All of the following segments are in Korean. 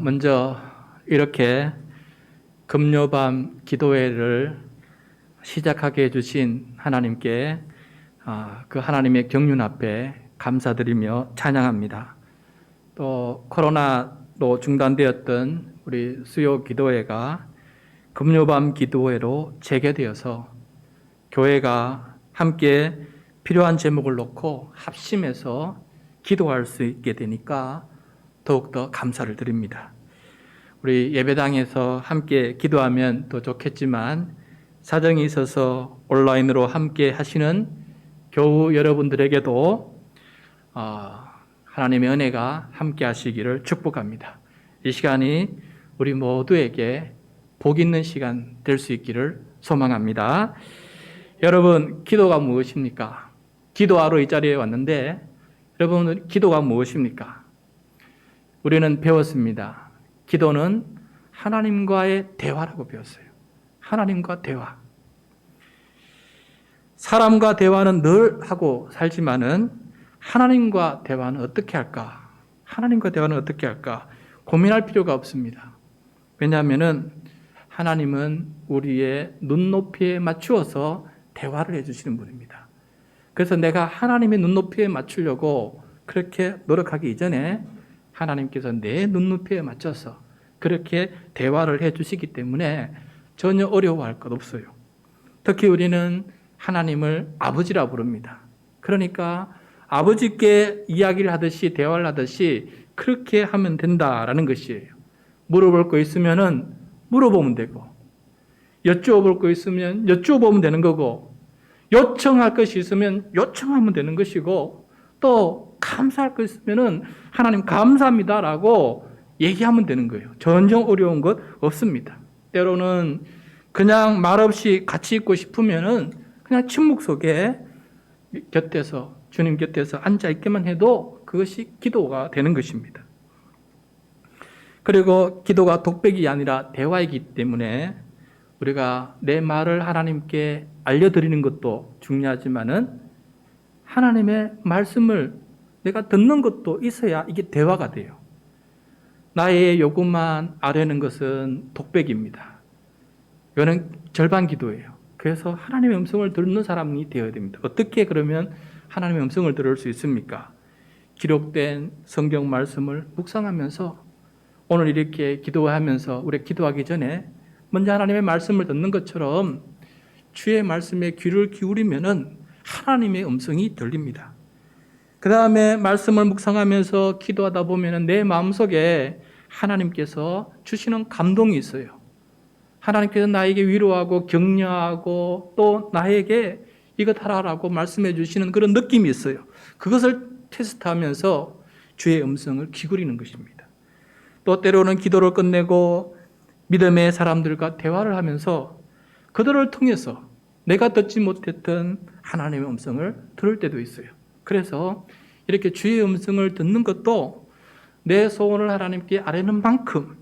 먼저 이렇게 금요밤 기도회를 시작하게 해주신 하나님께 그 하나님의 경륜 앞에 감사드리며 찬양합니다. 또 코로나로 중단되었던 우리 수요 기도회가 금요밤 기도회로 재개되어서 교회가 함께 필요한 제목을 놓고 합심해서 기도할 수 있게 되니까 더욱더 감사를 드립니다. 우리 예배당에서 함께 기도하면 더 좋겠지만 사정이 있어서 온라인으로 함께 하시는 교우 여러분들에게도 하나님의 은혜가 함께 하시기를 축복합니다. 이 시간이 우리 모두에게 복 있는 시간 될 수 있기를 소망합니다. 여러분, 기도가 무엇입니까? 기도하러 이 자리에 왔는데 여러분, 기도가 무엇입니까? 우리는 배웠습니다. 기도는 하나님과의 대화라고 배웠어요. 하나님과 대화. 사람과 대화는 늘 하고 살지만은 하나님과 대화는 어떻게 할까? 하나님과 대화는 어떻게 할까? 고민할 필요가 없습니다. 왜냐하면은 하나님은 우리의 눈높이에 맞추어서 대화를 해주시는 분입니다. 그래서 내가 하나님의 눈높이에 맞추려고 그렇게 노력하기 이전에 하나님께서 내 눈높이에 맞춰서 그렇게 대화를 해주시기 때문에 전혀 어려워할 것 없어요. 특히 우리는 하나님을 아버지라 부릅니다. 그러니까 아버지께 이야기를 하듯이 대화를 하듯이 그렇게 하면 된다라는 것이에요. 물어볼 거 있으면은 물어보면 되고, 여쭈어볼 거 있으면 여쭈어보면 되는 거고, 요청할 것이 있으면 요청하면 되는 것이고, 또 감사할 거 있으면은 하나님 감사합니다라고 얘기하면 되는 거예요. 전혀 어려운 것 없습니다. 때로는 그냥 말없이 같이 있고 싶으면은 그냥 침묵 속에 곁에서 주님 곁에서 앉아 있기만 해도 그것이 기도가 되는 것입니다. 그리고 기도가 독백이 아니라 대화이기 때문에 우리가 내 말을 하나님께 알려드리는 것도 중요하지만은 하나님의 말씀을 내가 듣는 것도 있어야 이게 대화가 돼요. 나의 요구만 아뢰는 것은 독백입니다. 이거는 절반 기도예요. 그래서 하나님의 음성을 듣는 사람이 되어야 됩니다. 어떻게 그러면 하나님의 음성을 들을 수 있습니까? 기록된 성경 말씀을 묵상하면서 오늘 이렇게 기도하면서 우리 기도하기 전에 먼저 하나님의 말씀을 듣는 것처럼 주의 말씀에 귀를 기울이면은 하나님의 음성이 들립니다. 그 다음에 말씀을 묵상하면서 기도하다 보면은 내 마음속에 하나님께서 주시는 감동이 있어요. 하나님께서 나에게 위로하고 격려하고 또 나에게 이것 하라고 말씀해 주시는 그런 느낌이 있어요. 그것을 테스트하면서 주의 음성을 기울이는 것입니다. 또 때로는 기도를 끝내고 믿음의 사람들과 대화를 하면서 그들을 통해서 내가 듣지 못했던 하나님의 음성을 들을 때도 있어요. 그래서 이렇게 주의 음성을 듣는 것도 내 소원을 하나님께 아뢰는 만큼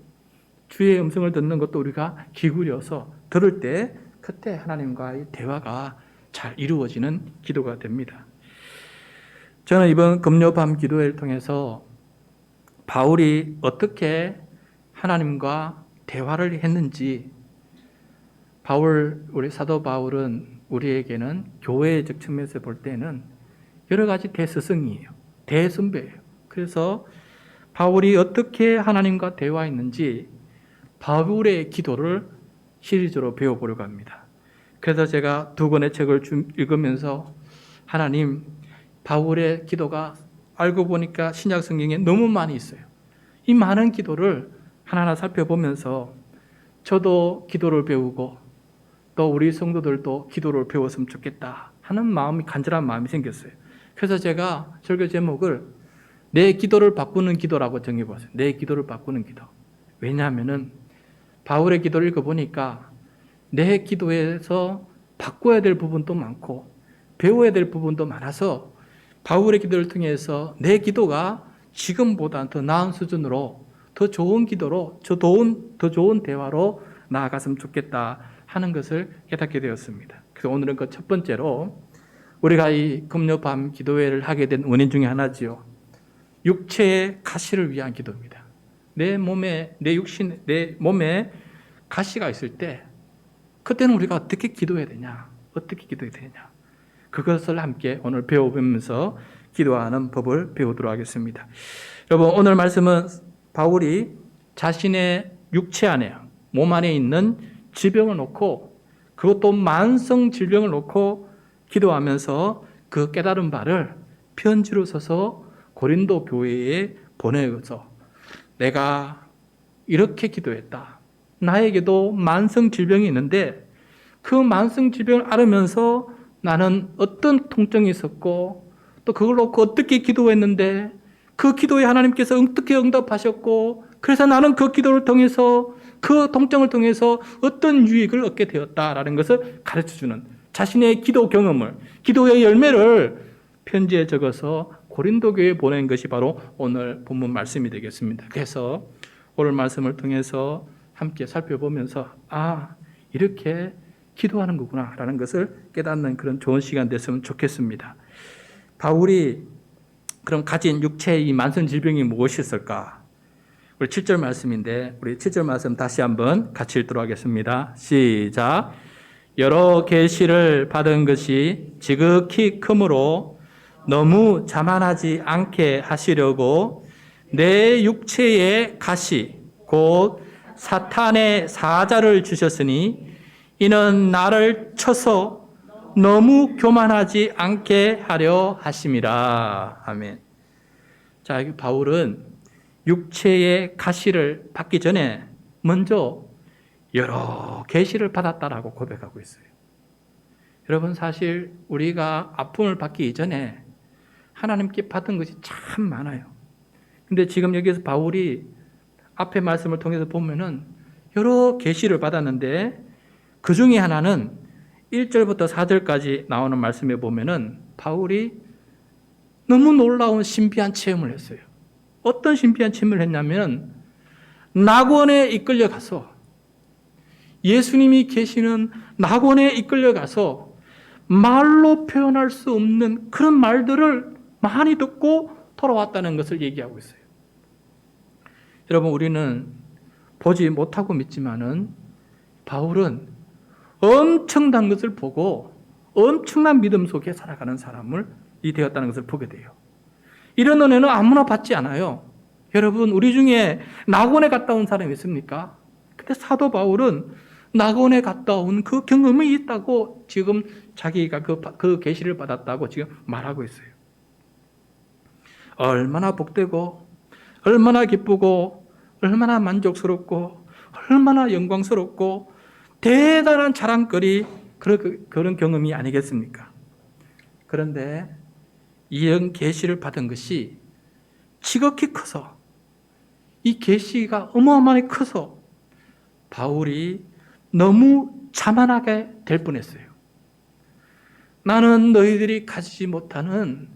주의 음성을 듣는 것도 우리가 기울여서 들을 때 그때 하나님과의 대화가 잘 이루어지는 기도가 됩니다. 저는 이번 금요밤 기도회를 통해서 바울이 어떻게 하나님과 대화를 했는지, 우리 사도 바울은 우리에게는 교회적 측면에서 볼 때는 여러 가지 대스승이에요. 대선배예요. 그래서 바울이 어떻게 하나님과 대화했는지 바울의 기도를 시리즈로 배워보려고 합니다. 그래서 제가 두 권의 책을 읽으면서 하나님, 바울의 기도가 알고 보니까 신약 성경에 너무 많이 있어요. 이 많은 기도를 하나하나 살펴보면서 저도 기도를 배우고 또 우리 성도들도 기도를 배웠으면 좋겠다 하는 간절한 마음이 생겼어요. 그래서 제가 설교 제목을 내 기도를 바꾸는 기도라고 정해봤어요. 내 기도를 바꾸는 기도. 왜냐하면은 바울의 기도를 읽어보니까 내 기도에서 바꿔야 될 부분도 많고 배워야 될 부분도 많아서 바울의 기도를 통해서 내 기도가 지금보다 더 나은 수준으로 더 좋은 기도로 더 좋은 대화로 나아갔으면 좋겠다 하는 것을 깨닫게 되었습니다. 그래서 오늘은 그 첫 번째로 우리가 이 금요밤 기도회를 하게 된 원인 중에 하나지요. 육체의 가시를 위한 기도입니다. 내 몸에, 내 육신, 내 몸에 가시가 있을 때 그때는 우리가 어떻게 기도해야 되냐? 어떻게 기도해야 되냐? 그것을 함께 오늘 배워보면서 기도하는 법을 배우도록 하겠습니다. 여러분, 오늘 말씀은 바울이 자신의 육체 안에, 몸 안에 있는 질병을 놓고, 그것도 만성 질병을 놓고 기도하면서 그 깨달은 바를 편지로 써서 고린도 교회에 보내서 내가 이렇게 기도했다. 나에게도 만성 질병이 있는데 그 만성 질병을 앓으면서 나는 어떤 통증이 있었고 또 그걸 놓고 어떻게 기도했는데 그 기도에 하나님께서 어떻게 응답하셨고 그래서 나는 그 기도를 통해서 그 통증을 통해서 어떤 유익을 얻게 되었다라는 것을 가르쳐주는 자신의 기도 경험을, 기도의 열매를 편지에 적어서 고린도 교회에 보낸 것이 바로 오늘 본문 말씀이 되겠습니다. 그래서 오늘 말씀을 통해서 함께 살펴보면서 이렇게 기도하는 거구나라는 것을 깨닫는 그런 좋은 시간 됐으면 좋겠습니다. 바울이 그럼 가진 육체의 이 만성 질병이 무엇이었을까? 우리 7절 말씀인데 우리 7절 말씀 다시 한번 같이 읽도록 하겠습니다. 시작. 여러 계시를 받은 것이 지극히 크므로 너무 자만하지 않게 하시려고 내 육체에 가시 곧 사탄의 사자를 주셨으니 이는 나를 쳐서 너무 교만하지 않게 하려 하심이라. 아멘. 자, 여기 바울은 육체의 가시를 받기 전에 먼저 여러 계시를 받았다라고 고백하고 있어요. 여러분, 사실 우리가 아픔을 받기 이전에 하나님께 받은 것이 참 많아요. 근데 지금 여기서 바울이 앞의 말씀을 통해서 보면은 여러 계시를 받았는데 그 중에 하나는 1절부터 4절까지 나오는 말씀에 보면은 바울이 너무 놀라운 신비한 체험을 했어요. 어떤 신비한 체험을 했냐면 낙원에 이끌려 가서 예수님이 계시는 낙원에 이끌려 가서 말로 표현할 수 없는 그런 말들을 많이 듣고 돌아왔다는 것을 얘기하고 있어요. 여러분, 우리는 보지 못하고 믿지만은 바울은 엄청난 것을 보고 엄청난 믿음 속에 살아가는 사람을 되었다는 것을 보게 돼요. 이런 은혜는 아무나 받지 않아요. 여러분, 우리 중에 낙원에 갔다 온 사람이 있습니까? 근데 사도 바울은 낙원에 갔다 온 그 경험이 있다고 지금 자기가 그 계시를 받았다고 지금 말하고 있어요. 얼마나 복되고 얼마나 기쁘고 얼마나 만족스럽고 얼마나 영광스럽고 대단한 자랑거리 그런 경험이 아니겠습니까? 그런데 이런 계시를 받은 것이 지극히 커서 이 계시가 어마어마하게 커서 바울이 너무 자만하게 될 뻔했어요. 나는 너희들이 가지지 못하는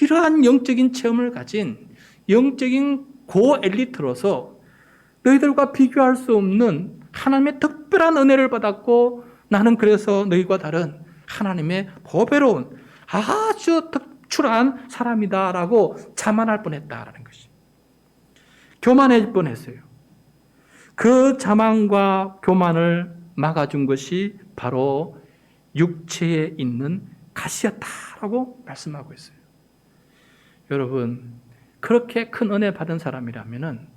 이러한 영적인 체험을 가진 영적인 고엘리트로서 너희들과 비교할 수 없는 하나님의 특별한 은혜를 받았고 나는 그래서 너희와 다른 하나님의 보배로운 아주 특출한 사람이다라고 자만할 뻔했다라는 것이. 교만해질 뻔했어요. 그 자만과 교만을 막아준 것이 바로 육체에 있는 가시였다라고 말씀하고 있어요. 여러분, 그렇게 큰 은혜 받은 사람이라면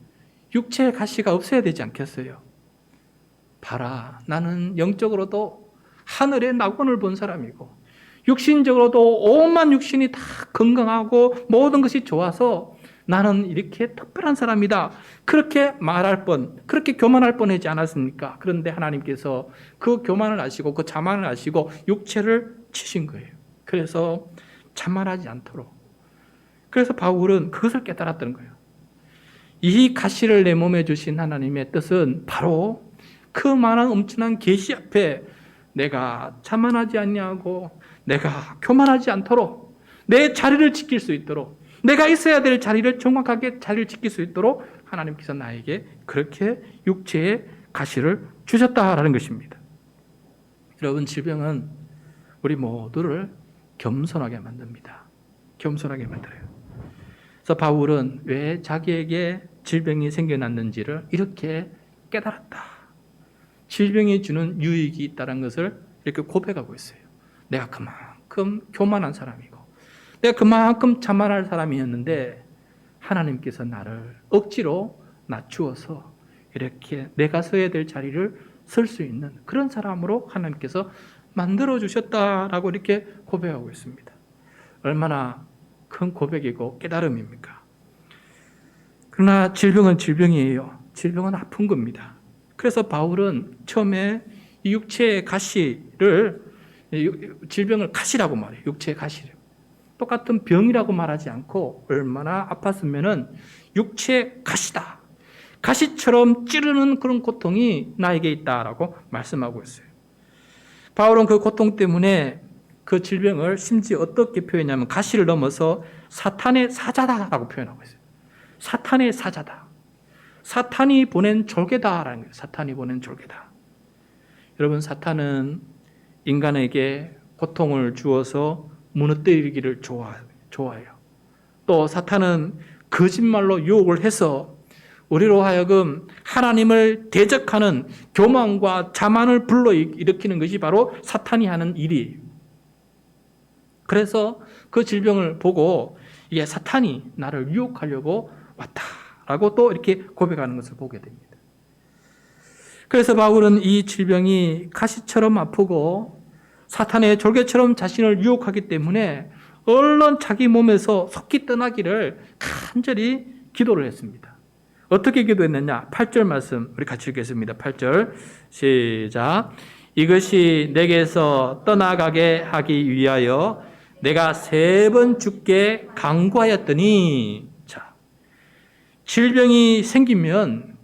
육체의 가시가 없어야 되지 않겠어요? 봐라, 나는 영적으로도 하늘의 낙원을 본 사람이고 육신적으로도 온만 육신이 다 건강하고 모든 것이 좋아서 나는 이렇게 특별한 사람이다. 그렇게 말할 뻔, 그렇게 교만할 뻔하지 않았습니까? 그런데 하나님께서 그 교만을 아시고 그 자만을 아시고 육체를 치신 거예요. 그래서 자만하지 않도록. 그래서 바울은 그것을 깨달았던 거예요. 이 가시를 내 몸에 주신 하나님의 뜻은 바로 그 많은 엄청난 계시 앞에 내가 자만하지 않냐고, 내가 교만하지 않도록, 내 자리를 지킬 수 있도록, 내가 있어야 될 자리를 정확하게 자리를 지킬 수 있도록 하나님께서 나에게 그렇게 육체의 가시를 주셨다라는 것입니다. 여러분, 질병은 우리 모두를 겸손하게 만듭니다. 겸손하게 만들어요. 그래서 바울은 왜 자기에게 질병이 생겨났는지를 이렇게 깨달았다. 질병이 주는 유익이 있다는 것을 이렇게 고백하고 있어요. 내가 그만큼 교만한 사람이고 내가 그만큼 자만할 사람이었는데 하나님께서 나를 억지로 낮추어서 이렇게 내가 서야 될 자리를 설 수 있는 그런 사람으로 하나님께서 만들어 주셨다라고 이렇게 고백하고 있습니다. 얼마나 큰 고백이고 깨달음입니까? 그러나 질병은 질병이에요. 질병은 아픈 겁니다. 그래서 바울은 처음에 이 육체의 가시를 질병을 가시라고 말해요. 육체의 가시를. 똑같은 병이라고 말하지 않고 얼마나 아팠으면은 육체의 가시다. 가시처럼 찌르는 그런 고통이 나에게 있다라고 말씀하고 있어요. 바울은 그 고통 때문에 그 질병을 심지어 어떻게 표현하냐면 가시를 넘어서 사탄의 사자다라고 표현하고 있어요. 사탄의 사자다. 사탄이 보낸 졸개다라는 거예요. 사탄이 보낸 졸개다. 여러분, 사탄은 인간에게 고통을 주어서 무너뜨리기를 좋아해요. 또 사탄은 거짓말로 유혹을 해서 우리로 하여금 하나님을 대적하는 교만과 자만을 불러일으키는 것이 바로 사탄이 하는 일이에요. 그래서 그 질병을 보고 이게 사탄이 나를 유혹하려고 왔다라고 또 이렇게 고백하는 것을 보게 됩니다. 그래서 바울은 이 질병이 가시처럼 아프고 사탄의 졸개처럼 자신을 유혹하기 때문에 얼른 자기 몸에서 속히 떠나기를 간절히 기도를 했습니다. 어떻게 기도했느냐? 8절 말씀 우리 같이 읽겠습니다. 8절 시작. 이것이 내게서 떠나가게 하기 위하여 내가 3번 주께 간구하였더니, 자, 질병이 생기면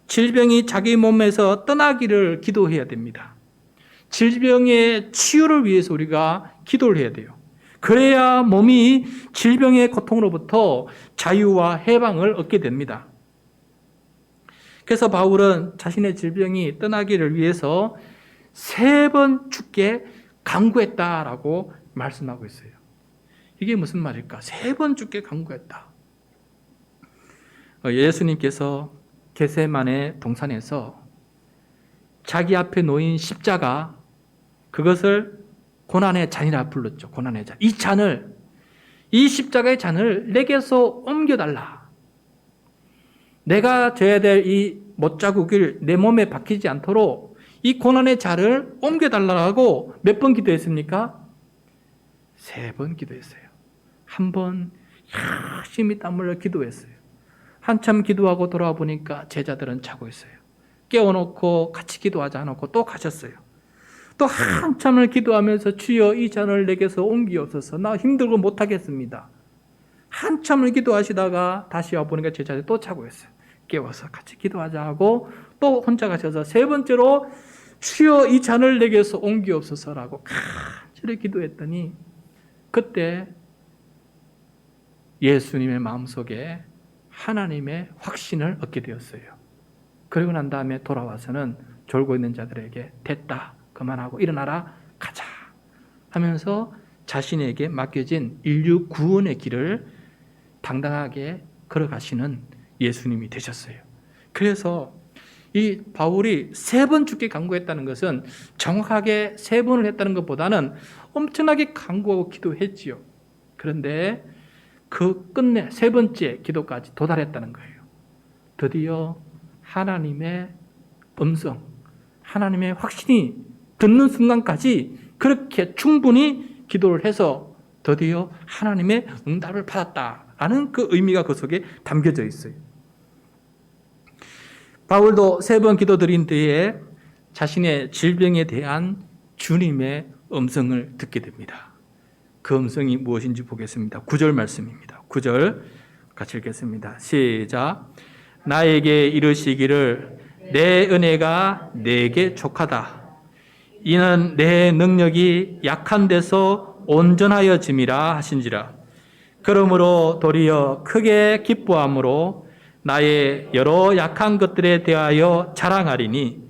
질병이 자기 몸에서 떠나기를 기도해야 됩니다. 질병의 치유를 위해서 우리가 기도를 해야 돼요. 그래야 몸이 질병의 고통으로부터 자유와 해방을 얻게 됩니다. 그래서 바울은 자신의 질병이 떠나기를 위해서 3번 주께 간구했다라고 말씀하고 있어요. 이게 무슨 말일까? 3번 주께 간구했다. 예수님께서 겟세마네 동산에서 자기 앞에 놓인 십자가, 그것을 고난의 잔이라 불렀죠. 고난의 잔. 이 십자가의 잔을 내게서 옮겨달라. 내가 져야 될 이 못자국을 내 몸에 박히지 않도록 이 고난의 잔을 옮겨달라고 몇 번 기도했습니까? 3번 기도했어요. 한 번 열심히 땀 흘려 기도했어요. 한참 기도하고 돌아와 보니까 제자들은 자고 있어요. 깨워놓고 같이 기도하지 않고 또 가셨어요. 또 한참을 기도하면서 주여 이 잔을 내게서 옮기옵소서. 나 힘들고 못하겠습니다. 한참을 기도하시다가 다시 와보니까 제자들이 또 자고 있어요. 깨워서 같이 기도하자 하고 또 혼자 가셔서 3번째로 주여 이 잔을 내게서 옮기옵소서라고 간절히 기도했더니 그때 예수님의 마음속에 하나님의 확신을 얻게 되었어요. 그리고 난 다음에 돌아와서는 졸고 있는 자들에게 됐다, 그만하고 일어나라, 가자 하면서 자신에게 맡겨진 인류 구원의 길을 당당하게 걸어가시는 예수님이 되셨어요. 그래서 이 바울이 3번 주께 간구했다는 것은 정확하게 3번을 했다는 것보다는 엄청나게 간구하고 기도했지요. 그런데 그 끝내 3번째 기도까지 도달했다는 거예요. 드디어 하나님의 음성, 하나님의 확신이 듣는 순간까지 그렇게 충분히 기도를 해서 드디어 하나님의 응답을 받았다라는 그 의미가 그 속에 담겨져 있어요. 바울도 3번 기도드린 뒤에 자신의 질병에 대한 주님의 음성을 듣게 됩니다. 그 음성이 무엇인지 보겠습니다. 9절 말씀입니다. 9절 같이 읽겠습니다. 시작. 나에게 이르시기를 내 은혜가 내게 족하다. 이는 내 능력이 약한 데서 온전하여짐이라 하신지라. 그러므로 도리어 크게 기뻐함으로 나의 여러 약한 것들에 대하여 자랑하리니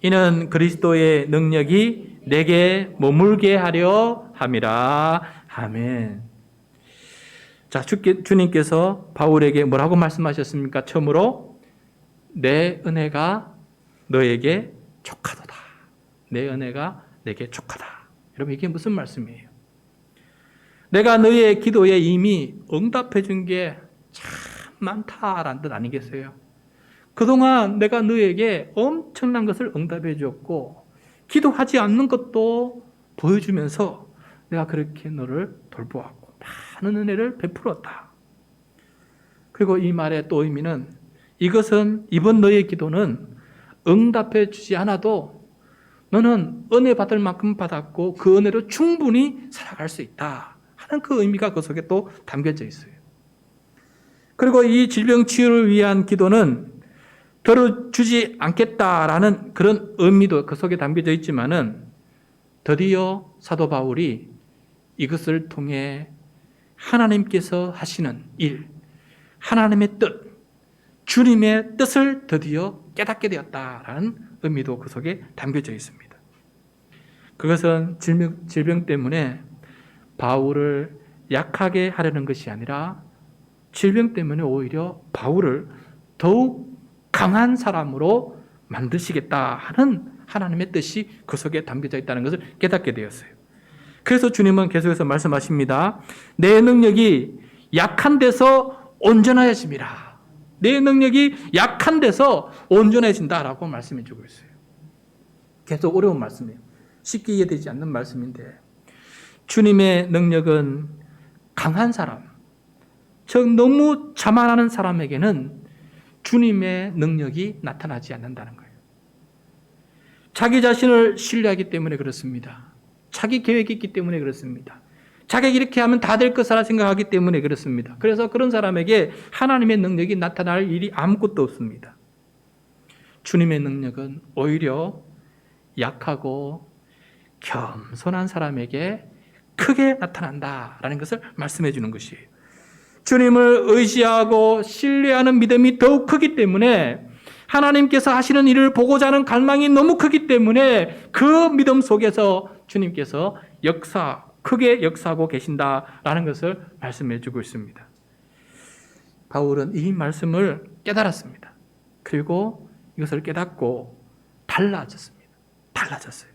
이는 그리스도의 능력이 내게 머물게 하려 함이라. 아멘. 자, 주님께서 바울에게 뭐라고 말씀하셨습니까? 처음으로 내 은혜가 너에게 족하도다. 내 은혜가 내게 족하다. 여러분, 이게 무슨 말씀이에요? 내가 너의 기도에 이미 응답해 준 게 참 많다라는 뜻 아니겠어요? 그동안 내가 너에게 엄청난 것을 응답해 주었고 기도하지 않는 것도 보여주면서 내가 그렇게 너를 돌보았고 많은 은혜를 베풀었다. 그리고 이 말의 또 의미는 이것은 이번 너의 기도는 응답해 주지 않아도 너는 은혜 받을 만큼 받았고 그 은혜로 충분히 살아갈 수 있다 하는 그 의미가 그 속에 또 담겨져 있어요. 그리고 이 질병 치유를 위한 기도는 들어주지 않겠다라는 그런 의미도 그 속에 담겨져 있지만은 드디어 사도 바울이 이것을 통해 하나님께서 하시는 일, 하나님의 뜻, 주님의 뜻을 드디어 깨닫게 되었다라는 의미도 그 속에 담겨져 있습니다. 그것은 질병 때문에 바울을 약하게 하려는 것이 아니라 질병 때문에 오히려 바울을 더욱 강한 사람으로 만드시겠다 하는 하나님의 뜻이 그 속에 담겨져 있다는 것을 깨닫게 되었어요. 그래서 주님은 계속해서 말씀하십니다. 내 능력이 약한 데서 온전하여집니다. 내 능력이 약한 데서 온전해진다라고 말씀해 주고 있어요. 계속 어려운 말씀이에요. 쉽게 이해되지 않는 말씀인데 주님의 능력은 강한 사람, 즉 너무 자만하는 사람에게는 주님의 능력이 나타나지 않는다는 거예요. 자기 자신을 신뢰하기 때문에 그렇습니다. 자기 계획이 있기 때문에 그렇습니다. 자기가 이렇게 하면 다 될 것이라 생각하기 때문에 그렇습니다. 그래서 그런 사람에게 하나님의 능력이 나타날 일이 아무것도 없습니다. 주님의 능력은 오히려 약하고 겸손한 사람에게 크게 나타난다라는 것을 말씀해 주는 것이에요. 주님을 의지하고 신뢰하는 믿음이 더욱 크기 때문에 하나님께서 하시는 일을 보고자 하는 갈망이 너무 크기 때문에 그 믿음 속에서 주님께서 크게 역사하고 계신다라는 것을 말씀해 주고 있습니다. 바울은 이 말씀을 깨달았습니다. 그리고 이것을 깨닫고 달라졌습니다. 달라졌어요.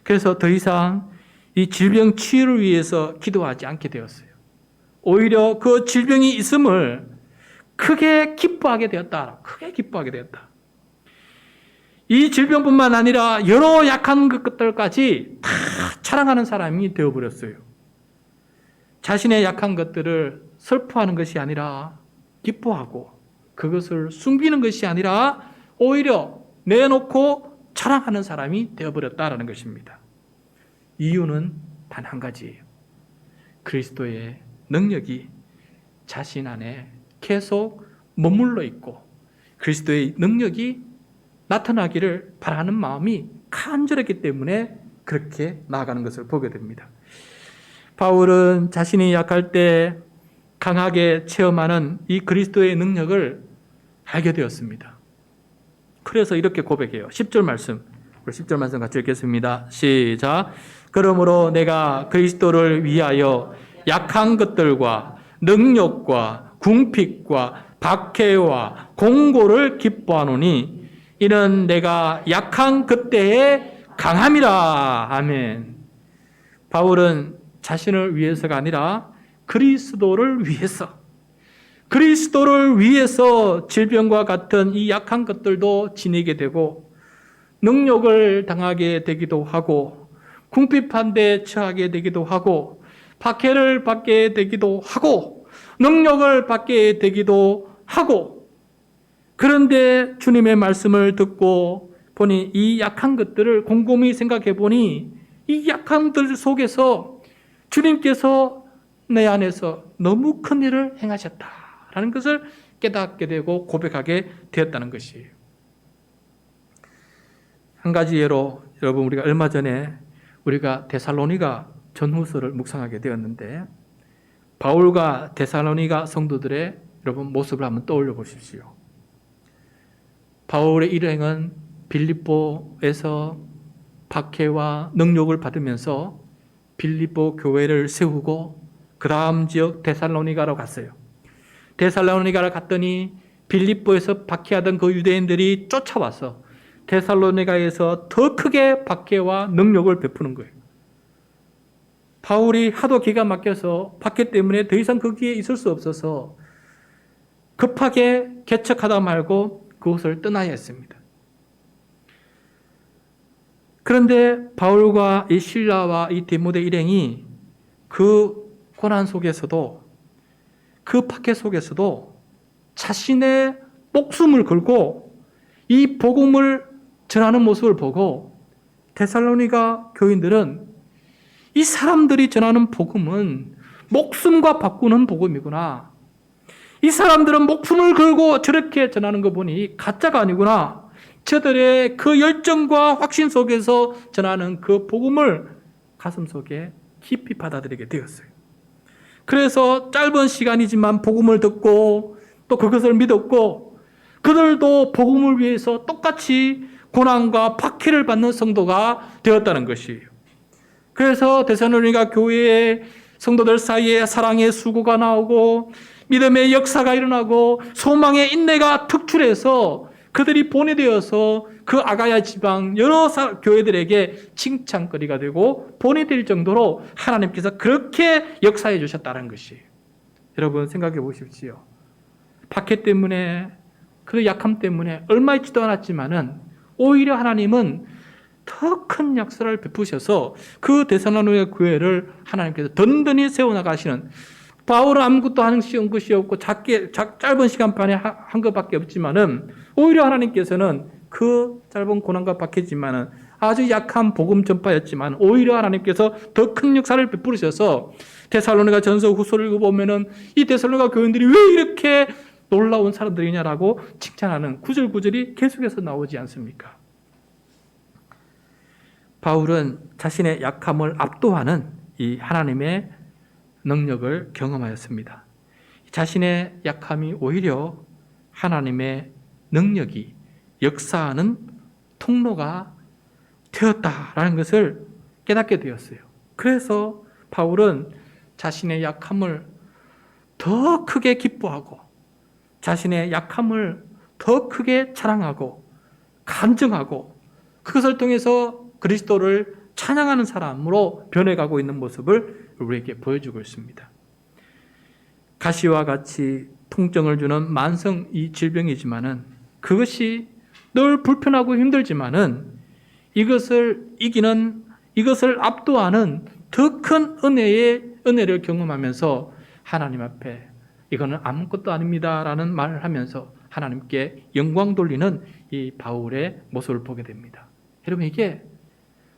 그래서 더 이상 이 질병 치유를 위해서 기도하지 않게 되었어요. 오히려 그 질병이 있음을 크게 기뻐하게 되었다. 크게 기뻐하게 되었다. 이 질병뿐만 아니라 여러 약한 것들까지 다 자랑하는 사람이 되어버렸어요. 자신의 약한 것들을 슬퍼하는 것이 아니라 기뻐하고 그것을 숨기는 것이 아니라 오히려 내놓고 자랑하는 사람이 되어버렸다는 것입니다. 이유는 단 한 가지예요. 그리스도의 능력이 자신 안에 계속 머물러 있고 그리스도의 능력이 나타나기를 바라는 마음이 간절했기 때문에 그렇게 나아가는 것을 보게 됩니다. 바울은 자신이 약할 때 강하게 체험하는 이 그리스도의 능력을 알게 되었습니다. 그래서 이렇게 고백해요. 10절 말씀. 10절 말씀 같이 읽겠습니다. 시작. 그러므로 내가 그리스도를 위하여 약한 것들과 능력과 궁핍과 박해와 공고를 기뻐하노니 이는 내가 약한 그때의 강함이라. 아멘. 바울은 자신을 위해서가 아니라 그리스도를 위해서 질병과 같은 이 약한 것들도 지니게 되고 능력을 당하게 되기도 하고 궁핍한 데 처하게 되기도 하고 박해를 받게 되기도 하고 능력을 받게 되기도 하고 그런데 주님의 말씀을 듣고 보니 이 약한 것들을 곰곰이 생각해 보니 이 약함들 속에서 주님께서 내 안에서 너무 큰 일을 행하셨다라는 것을 깨닫게 되고 고백하게 되었다는 것이에요. 한 가지 예로 여러분 우리가 얼마 전에 우리가 데살로니가 전후서를 묵상하게 되었는데 바울과 데살로니가 성도들의 여러분 모습을 한번 떠올려 보십시오. 바울의 일행은 빌립보에서 박해와 능욕을 받으면서 빌립보 교회를 세우고 그 다음 지역 데살로니가로 갔어요. 데살로니가를 갔더니 빌립보에서 박해하던 그 유대인들이 쫓아와서 데살로니가에서 더 크게 박해와 능력을 베푸는 거예요. 바울이 하도 기가 막혀서 박해 때문에 더 이상 거기에 있을 수 없어서 급하게 개척하다 말고 그곳을 떠나야 했습니다. 그런데 바울과 이 실라와 이 디모데 일행이 그 고난 속에서도, 그 박해 속에서도 자신의 목숨을 걸고 이 복음을 전하는 모습을 보고 데살로니가 교인들은 이 사람들이 전하는 복음은 목숨과 바꾸는 복음이구나. 이 사람들은 목숨을 걸고 저렇게 전하는 거 보니 가짜가 아니구나. 저들의 그 열정과 확신 속에서 전하는 그 복음을 가슴속에 깊이 받아들이게 되었어요. 그래서 짧은 시간이지만 복음을 듣고 또 그것을 믿었고 그들도 복음을 위해서 똑같이 고난과 박해를 받는 성도가 되었다는 것이에요. 그래서 데살로니가 교회의 성도들 사이에 사랑의 수고가 나오고 믿음의 역사가 일어나고 소망의 인내가 특출해서 그들이 본이 되어서 그 아가야 지방 여러 교회들에게 칭찬거리가 되고 본이 될 정도로 하나님께서 그렇게 역사해 주셨다는 것이에요. 여러분 생각해 보십시오. 박해 때문에 그 약함 때문에 얼마 있지도 않았지만은 오히려 하나님은 더 큰 역사를 베푸셔서 그 데살로니가 교회를 하나님께서 든든히 세워나가시는, 바울은 아무것도 하는 것이 없고 짧은 시간반에 한 것밖에 없지만은 오히려 하나님께서는 그 짧은 고난과 박해지만은 아주 약한 복음 전파였지만 오히려 하나님께서 더 큰 역사를 베푸셔서 데살로니가 전서 후서를 읽어보면은 이 데살로니가 교인들이 왜 이렇게 놀라운 사람들이냐라고 칭찬하는 구절구절이 계속해서 나오지 않습니까? 바울은 자신의 약함을 압도하는 이 하나님의 능력을 경험하였습니다. 자신의 약함이 오히려 하나님의 능력이 역사하는 통로가 되었다라는 것을 깨닫게 되었어요. 그래서 바울은 자신의 약함을 더 크게 기뻐하고 자신의 약함을 더 크게 자랑하고 간증하고 그것을 통해서 그리스도를 찬양하는 사람으로 변해가고 있는 모습을 우리에게 보여주고 있습니다. 가시와 같이 통증을 주는 만성 이 질병이지만은 그것이 늘 불편하고 힘들지만은 이것을 이기는, 이것을 압도하는 더 큰 은혜를 경험하면서 하나님 앞에 이거는 아무것도 아닙니다라는 말을 하면서 하나님께 영광 돌리는 이 바울의 모습을 보게 됩니다. 여러분, 이게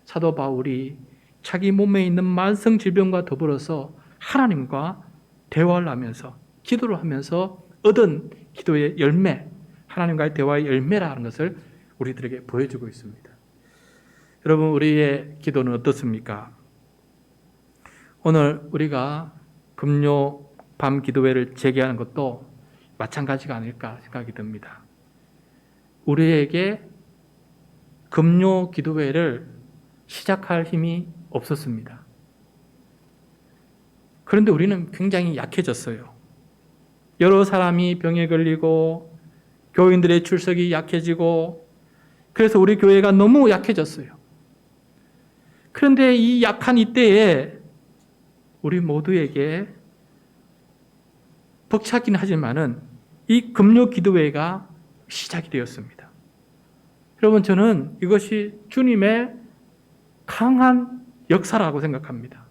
사도 바울이 자기 몸에 있는 만성 질병과 더불어서 하나님과 대화를 하면서 기도를 하면서 얻은 기도의 열매, 하나님과의 대화의 열매라는 것을 우리들에게 보여주고 있습니다. 여러분, 우리의 기도는 어떻습니까? 오늘 우리가 금요 밤 기도회를 재개하는 것도 마찬가지가 아닐까 생각이 듭니다. 우리에게 금요 기도회를 시작할 힘이 없었습니다. 그런데 우리는 굉장히 약해졌어요. 여러 사람이 병에 걸리고 교인들의 출석이 약해지고 그래서 우리 교회가 너무 약해졌어요. 그런데 이 약한 이때에 우리 모두에게 벅차긴 하지만은 이 금요 기도회가 시작이 되었습니다. 여러분, 저는 이것이 주님의 강한 역사라고 생각합니다.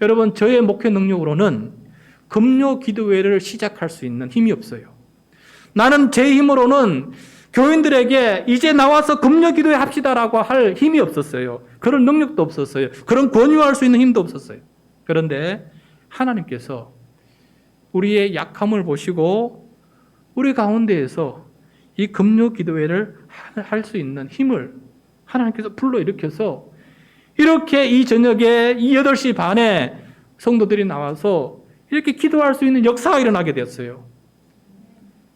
여러분, 저의 목회 능력으로는 금요 기도회를 시작할 수 있는 힘이 없어요. 나는 제 힘으로는 교인들에게 이제 나와서 금요 기도회 합시다라고 할 힘이 없었어요. 그런 능력도 없었어요. 그런 권유할 수 있는 힘도 없었어요. 그런데 하나님께서 우리의 약함을 보시고 우리 가운데에서 이 금요 기도회를 할 수 있는 힘을 하나님께서 불러일으켜서 이렇게 이 저녁에 이 8시 반에 성도들이 나와서 이렇게 기도할 수 있는 역사가 일어나게 되었어요.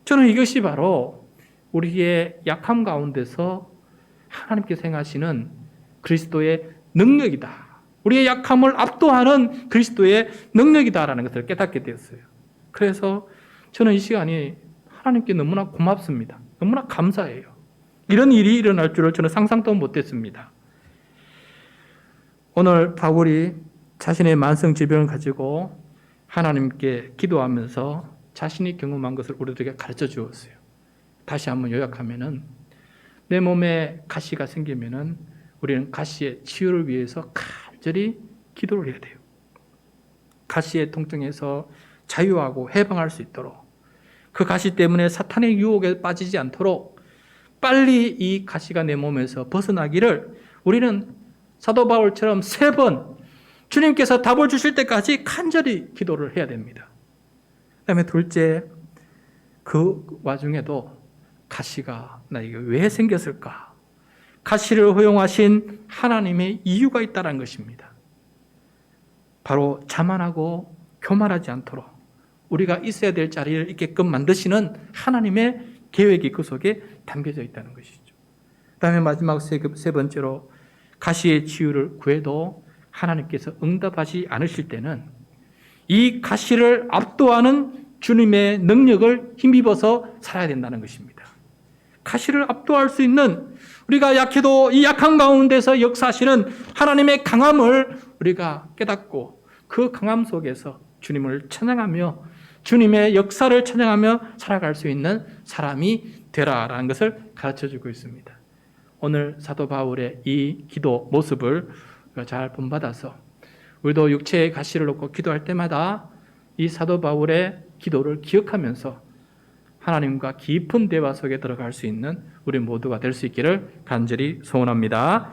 저는 이것이 바로 우리의 약함 가운데서 하나님께서 행하시는 그리스도의 능력이다. 우리의 약함을 압도하는 그리스도의 능력이다라는 것을 깨닫게 되었어요. 그래서 저는 이 시간이 하나님께 너무나 고맙습니다. 너무나 감사해요. 이런 일이 일어날 줄을 저는 상상도 못했습니다. 오늘 바울이 자신의 만성 질병을 가지고 하나님께 기도하면서 자신이 경험한 것을 우리들에게 가르쳐 주었어요. 다시 한번 요약하면은 내 몸에 가시가 생기면은 우리는 가시의 치유를 위해서 간절히 기도를 해야 돼요. 가시의 통증에서 자유하고 해방할 수 있도록, 그 가시 때문에 사탄의 유혹에 빠지지 않도록 빨리 이 가시가 내 몸에서 벗어나기를 우리는 사도 바울처럼 3번 주님께서 답을 주실 때까지 간절히 기도를 해야 됩니다. 그다음에 둘째, 그 와중에도 가시가 나에게 왜 생겼을까? 가시를 허용하신 하나님의 이유가 있다는 것입니다. 바로 자만하고 교만하지 않도록 우리가 있어야 될 자리를 있게끔 만드시는 하나님의 계획이 그 속에 담겨져 있다는 것이죠. 그다음에 마지막 세 번째로 가시의 치유를 구해도 하나님께서 응답하지 않으실 때는 이 가시를 압도하는 주님의 능력을 힘입어서 살아야 된다는 것입니다. 가시를 압도할 수 있는, 우리가 약해도 이 약한 가운데서 역사하시는 하나님의 강함을 우리가 깨닫고 그 강함 속에서 주님을 찬양하며 주님의 역사를 찬양하며 살아갈 수 있는 사람이 되라라는 것을 가르쳐주고 있습니다. 오늘 사도 바울의 이 기도 모습을 잘 본받아서 우리도 육체의 가시를 놓고 기도할 때마다 이 사도 바울의 기도를 기억하면서 하나님과 깊은 대화 속에 들어갈 수 있는 우리 모두가 될 수 있기를 간절히 소원합니다.